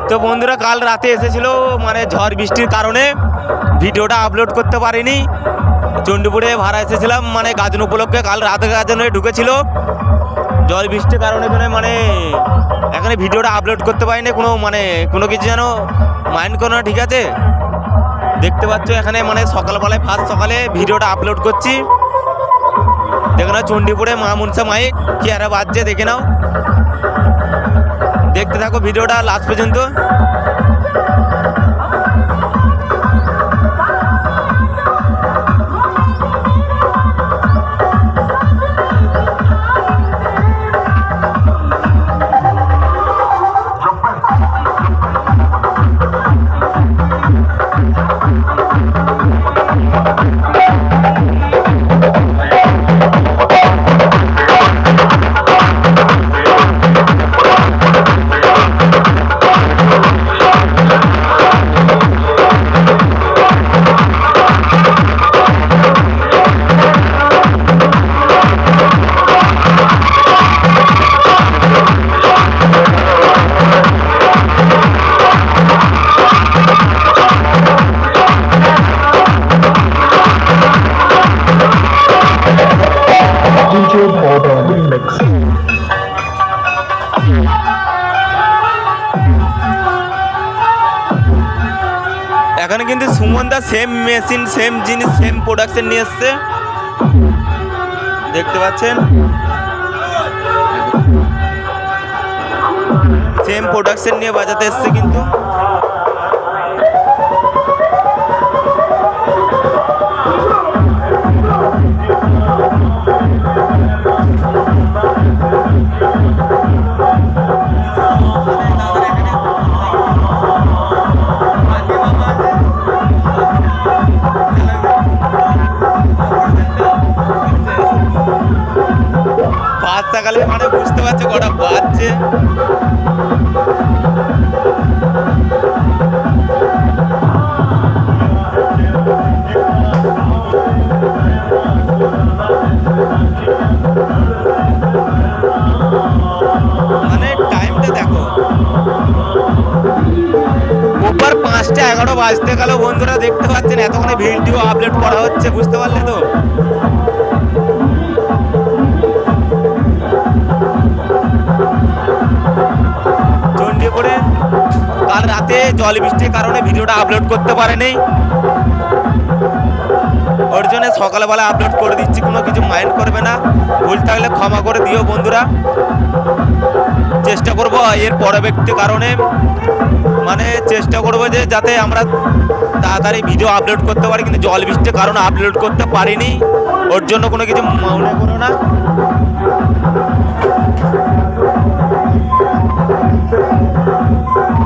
তো বন্ধুরা কাল রাতে এসেছিল, মানে ঝড় বৃষ্টির কারণে ভিডিওটা আপলোড করতে পারিনি। চণ্ডীপুরে ভাড়া এসেছিলাম, মানে গাজন উপলক্ষে। কাল রাতে গাজনে ঢুকেছিল, ঝড় বৃষ্টির কারণে মানে এখানে ভিডিওটা আপলোড করতে পারিনি। কোনো কিছু যেন মাইন্ড করো না, ঠিক আছে? দেখতে পাচ্ছ এখানে মানে সকালবেলায় ফার্স্ট সকালে ভিডিওটা আপলোড করছি। দেখে নাও চণ্ডীপুরে মা মনসা মাইক কি আরে বাজছে, দেখে নাও। দেখতে থাকো ভিডিওটা লাস্ট পর্যন্ত। এখানে কিন্তু Suman da same machine, same জিনিস, সেম প্রোডাকশন নিয়ে এসছে, দেখতে পাচ্ছেন। সেম প্রোডাকশন নিয়ে বাজাতে এসছে কিন্তু। সকালে মানে বুঝতে পারছো কটা বাজছে। মানে টাইমটা দেখো, ওপর 5টা 11 বাজতে গেল বন্ধুরা। দেখতে পাচ্ছেন এতক্ষণে ভিডিও আপলোড করা হচ্ছে, বুঝতে পারলে তো। চণ্ডীপুরে কাল রাতে জল বৃষ্টির কারণে ভিডিওটা আপলোড করতে পারেনি, ওর জন্য সকালবেলা আপলোড করে দিচ্ছি। কোনো কিছু মাইন্ড করবে না, ভুল থাকলে ক্ষমা করে দিও বন্ধুরা। চেষ্টা করবো এর পরবর্তী কারণে, মানে চেষ্টা করবো যে যাতে আমরা তাড়াতাড়ি ভিডিও আপলোড করতে পারি, কিন্তু জল বৃষ্টির কারণে আপলোড করতে পারিনি, ওর জন্য কোনো কিছু মনে করো না।